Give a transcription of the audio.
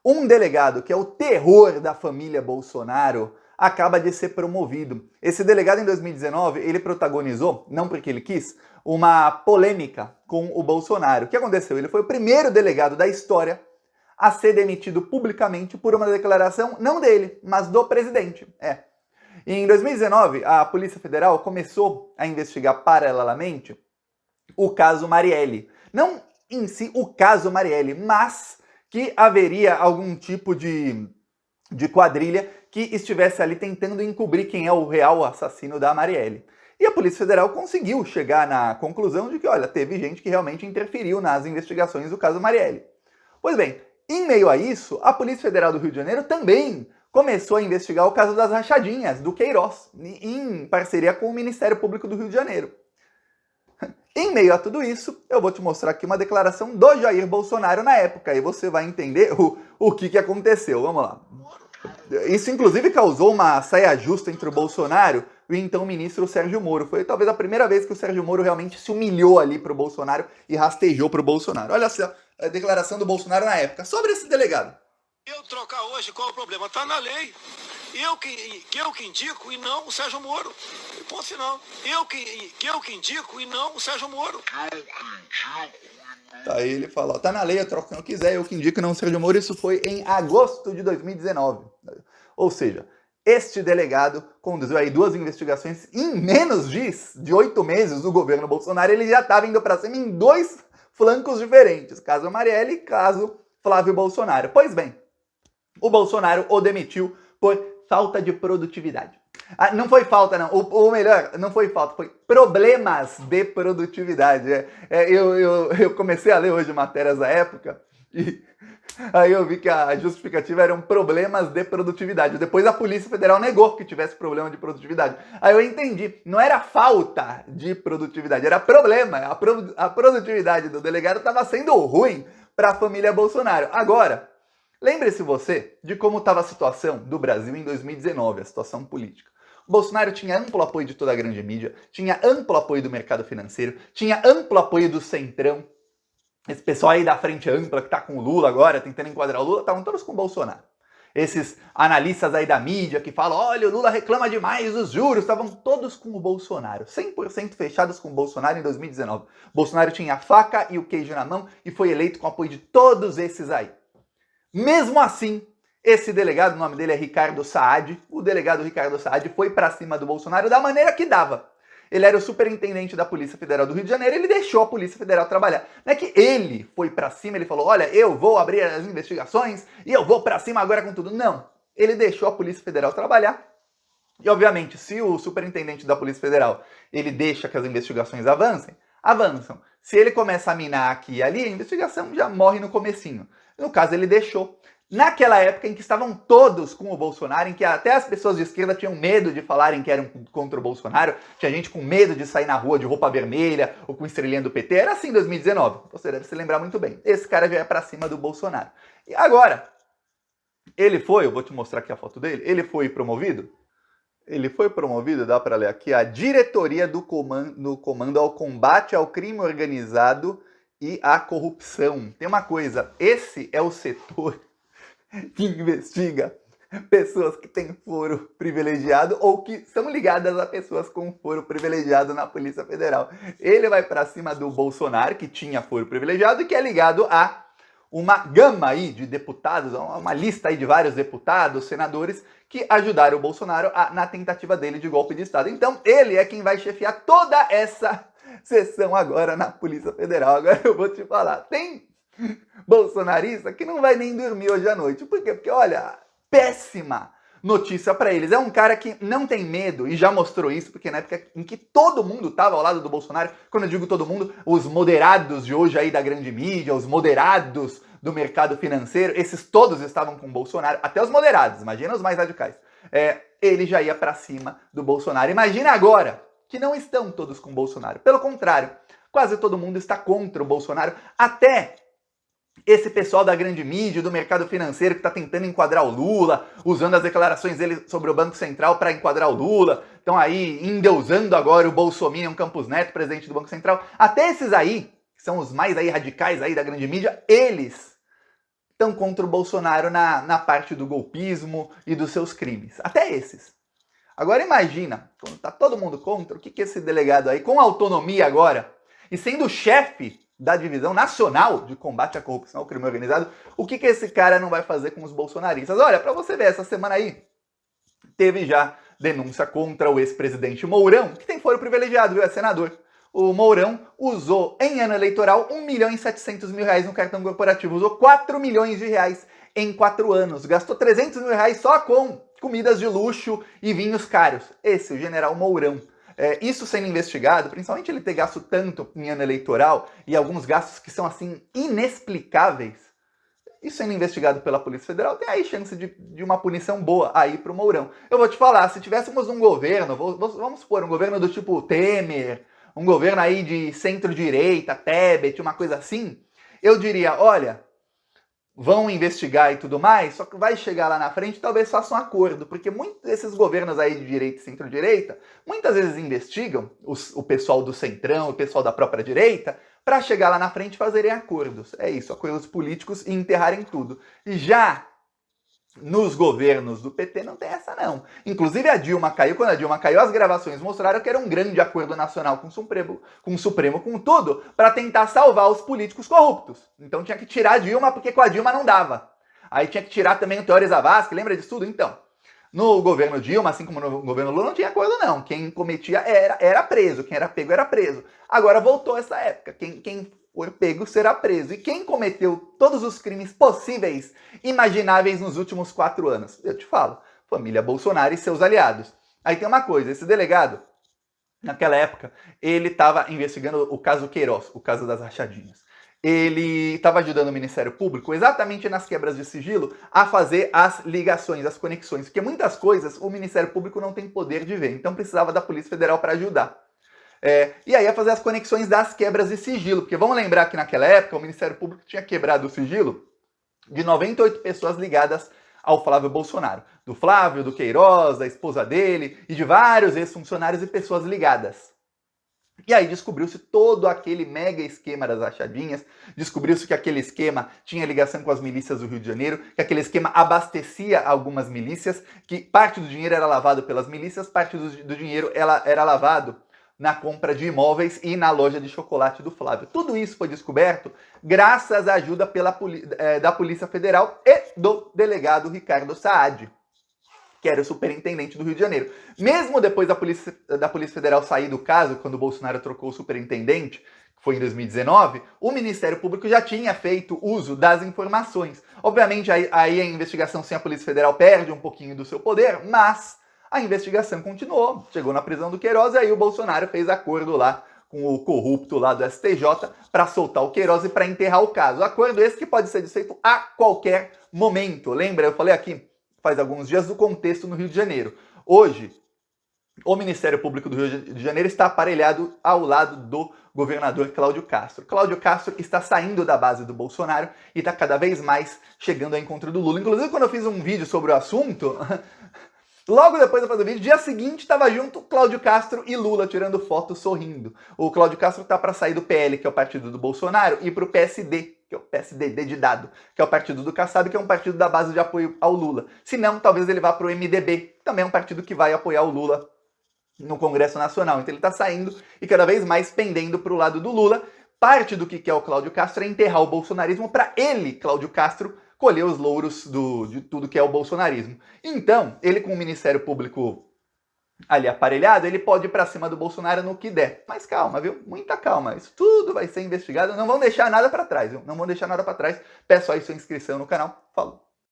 Um delegado que é o terror da família Bolsonaro acaba de ser promovido. Esse delegado em 2019, ele protagonizou, não porque ele quis, uma polêmica com o Bolsonaro. O que aconteceu? Ele foi o primeiro delegado da história a ser demitido publicamente por uma declaração não dele, mas do presidente. Em 2019, a Polícia Federal começou a investigar paralelamente o caso Marielle. Não em si o caso Marielle, mas que haveria algum tipo de quadrilha que estivesse ali tentando encobrir quem é o real assassino da Marielle. E a Polícia Federal conseguiu chegar na conclusão de que, olha, teve gente que realmente interferiu nas investigações do caso Marielle. Pois bem, em meio a isso, a Polícia Federal do Rio de Janeiro também começou a investigar o caso das rachadinhas do Queiroz, em parceria com o Ministério Público do Rio de Janeiro. Em meio a tudo isso, eu vou te mostrar aqui uma declaração do Jair Bolsonaro na época, e você vai entender o que aconteceu. Vamos lá. Isso, inclusive, causou uma saia justa entre o Bolsonaro e o então ministro Sérgio Moro. Foi talvez a primeira vez que o Sérgio Moro realmente se humilhou ali pro Bolsonaro e rastejou pro Bolsonaro. Olha só a declaração do Bolsonaro na época, sobre esse delegado. Eu trocar hoje, qual é o problema? Tá na lei. Eu que indico e não o Sérgio Moro. Ponto final. Eu que indico e não o Sérgio Moro. Tá, ele fala, tá na lei, eu troco quem eu quiser, eu que indico e não o Sérgio Moro. Isso foi em agosto de 2019. Ou seja, este delegado conduziu aí 2 investigações em menos de 8 meses do governo Bolsonaro. Ele já estava indo para cima em 2 flancos diferentes. Caso Marielle e caso Flávio Bolsonaro. Pois bem, o Bolsonaro o demitiu por falta de produtividade. Não foi falta, não. Ou melhor, não foi falta, foi problemas de produtividade. Eu comecei a ler hoje matérias da época e aí eu vi que a justificativa eram problemas de produtividade. Depois a Polícia Federal negou que tivesse problema de produtividade. Aí eu entendi, não era falta de produtividade, era problema. A produtividade do delegado estava sendo ruim para a família Bolsonaro. Agora, lembre-se você de como estava a situação do Brasil em 2019, a situação política. O Bolsonaro tinha amplo apoio de toda a grande mídia, tinha amplo apoio do mercado financeiro, tinha amplo apoio do Centrão. Esse pessoal aí da frente ampla que tá com o Lula agora, tentando enquadrar o Lula, estavam todos com o Bolsonaro. Esses analistas aí da mídia que falam, olha, o Lula reclama demais dos juros, estavam todos com o Bolsonaro. 100% fechados com o Bolsonaro em 2019. O Bolsonaro tinha a faca e o queijo na mão e foi eleito com o apoio de todos esses aí. Mesmo assim, esse delegado, o nome dele é Ricardo Saad, o delegado Ricardo Saad foi pra cima do Bolsonaro da maneira que dava. Ele era o superintendente da Polícia Federal do Rio de Janeiro, ele deixou a Polícia Federal trabalhar. Não é que ele foi pra cima, ele falou, olha, eu vou abrir as investigações e eu vou pra cima agora com tudo. Não, ele deixou a Polícia Federal trabalhar. E, obviamente, se o superintendente da Polícia Federal, ele deixa que as investigações avançam. Se ele começa a minar aqui e ali, a investigação já morre no comecinho. No caso, ele deixou. Naquela época em que estavam todos com o Bolsonaro, em que até as pessoas de esquerda tinham medo de falarem que eram contra o Bolsonaro, tinha gente com medo de sair na rua de roupa vermelha ou com estrelinha do PT, era assim em 2019. Você deve se lembrar muito bem. Esse cara já é pra cima do Bolsonaro. E agora, eu vou te mostrar aqui a foto dele, ele foi promovido? Ele foi promovido, dá pra ler aqui, a diretoria do comando ao combate ao crime organizado e à corrupção. Tem uma coisa, esse é o setor que investiga pessoas que têm foro privilegiado ou que são ligadas a pessoas com foro privilegiado na Polícia Federal. Ele vai pra cima do Bolsonaro, que tinha foro privilegiado e que é ligado a uma gama aí de deputados, uma lista aí de vários deputados, senadores, que ajudaram o Bolsonaro na tentativa dele de golpe de Estado. Então, ele é quem vai chefiar toda essa sessão agora na Polícia Federal. Agora eu vou te falar, tem bolsonarista que não vai nem dormir hoje à noite. Por quê? Porque, olha, péssima notícia para eles. É um cara que não tem medo, e já mostrou isso, porque na época em que todo mundo estava ao lado do Bolsonaro, quando eu digo todo mundo, os moderados de hoje aí da grande mídia, os moderados do mercado financeiro, esses todos estavam com o Bolsonaro, até os moderados, imagina os mais radicais. Ele já ia para cima do Bolsonaro. Imagina agora que não estão todos com o Bolsonaro. Pelo contrário, quase todo mundo está contra o Bolsonaro, até esse pessoal da grande mídia, do mercado financeiro que está tentando enquadrar o Lula, usando as declarações dele sobre o Banco Central para enquadrar o Lula, estão aí endeusando agora o Bolsominion Campos Neto, presidente do Banco Central. Até esses aí, que são os mais aí radicais aí da grande mídia, eles estão contra o Bolsonaro na parte do golpismo e dos seus crimes. Até esses. Agora imagina, quando tá todo mundo contra, o que esse delegado aí, com autonomia agora, e sendo chefe da Divisão Nacional de Combate à Corrupção e ao Crime Organizado, o que esse cara não vai fazer com os bolsonaristas? Olha, para você ver, essa semana aí, teve já denúncia contra o ex-presidente Mourão, que tem foro privilegiado, viu? É senador. O Mourão usou, em ano eleitoral, R$1.700.000 no cartão corporativo. Usou R$4 milhões em 4 anos. Gastou R$300.000 só com comidas de luxo e vinhos caros. Esse, o general Mourão. Isso sendo investigado, principalmente ele ter gasto tanto em ano eleitoral e alguns gastos que são, assim, inexplicáveis. Isso sendo investigado pela Polícia Federal, tem aí chance de uma punição boa aí pro Mourão. Eu vou te falar, se tivéssemos um governo, vamos supor, um governo do tipo Temer, um governo aí de centro-direita, Tebet, uma coisa assim, eu diria, olha, vão investigar e tudo mais, só que vai chegar lá na frente, talvez façam um acordo, porque muitos desses governos aí de direita e centro-direita, muitas vezes investigam o pessoal do centrão, o pessoal da própria direita, para chegar lá na frente e fazerem acordos. É isso, acordos políticos e enterrarem tudo. E já nos governos do PT não tem essa não. Inclusive a Dilma caiu, quando a Dilma caiu, as gravações mostraram que era um grande acordo nacional com o Supremo, com tudo, para tentar salvar os políticos corruptos. Então tinha que tirar a Dilma, porque com a Dilma não dava. Aí tinha que tirar também o Teori Zavascki, lembra disso tudo? Então, no governo Dilma, assim como no governo Lula, não tinha acordo não. Quem cometia era preso, quem era pego era preso. Agora voltou essa época, quem for pego será preso. E quem cometeu todos os crimes possíveis, imagináveis nos últimos 4 anos? Eu te falo, família Bolsonaro e seus aliados. Aí tem uma coisa, esse delegado, naquela época, ele estava investigando o caso Queiroz, o caso das rachadinhas. Ele estava ajudando o Ministério Público, exatamente nas quebras de sigilo, a fazer as ligações, as conexões, porque muitas coisas o Ministério Público não tem poder de ver, então precisava da Polícia Federal para ajudar. E aí a fazer as conexões das quebras de sigilo, porque vamos lembrar que naquela época o Ministério Público tinha quebrado o sigilo de 98 pessoas ligadas ao Flávio Bolsonaro. Do Flávio, do Queiroz, da esposa dele e de vários ex-funcionários e pessoas ligadas. E aí descobriu-se todo aquele mega esquema das rachadinhas, descobriu-se que aquele esquema tinha ligação com as milícias do Rio de Janeiro, que aquele esquema abastecia algumas milícias, que parte do dinheiro era lavado pelas milícias, parte do dinheiro era lavado na compra de imóveis e na loja de chocolate do Flávio. Tudo isso foi descoberto graças à ajuda da Polícia Federal e do delegado Ricardo Saad, que era o superintendente do Rio de Janeiro. Mesmo depois da Polícia Federal sair do caso, quando o Bolsonaro trocou o superintendente, que foi em 2019, o Ministério Público já tinha feito uso das informações. Obviamente, aí a investigação sem a Polícia Federal perde um pouquinho do seu poder, mas a investigação continuou. Chegou na prisão do Queiroz e aí o Bolsonaro fez acordo lá com o corrupto lá do STJ para soltar o Queiroz e para enterrar o caso. Acordo esse que pode ser desfeito a qualquer momento. Lembra? Eu falei aqui faz alguns dias do contexto no Rio de Janeiro. Hoje, o Ministério Público do Rio de Janeiro está aparelhado ao lado do governador Cláudio Castro. Cláudio Castro está saindo da base do Bolsonaro e está cada vez mais chegando ao encontro do Lula. Inclusive, quando eu fiz um vídeo sobre o assunto, logo depois de fazer o vídeo, dia seguinte, estava junto Cláudio Castro e Lula tirando foto sorrindo. O Cláudio Castro está para sair do PL, que é o partido do Bolsonaro, e para o PSD, que é o PSDB de dado, que é o partido do Kassab, que é um partido da base de apoio ao Lula. Se não, talvez ele vá para o MDB, que também é um partido que vai apoiar o Lula no Congresso Nacional. Então ele está saindo e cada vez mais pendendo para o lado do Lula. Parte do que quer o Cláudio Castro é enterrar o bolsonarismo para ele, Cláudio Castro, colher os louros de tudo que é o bolsonarismo. Então, ele com o Ministério Público ali aparelhado, ele pode ir pra cima do Bolsonaro no que der. Mas calma, viu? Muita calma. Isso tudo vai ser investigado. Não vão deixar nada pra trás, viu? Não vão deixar nada pra trás. Peço aí sua inscrição no canal. Falou!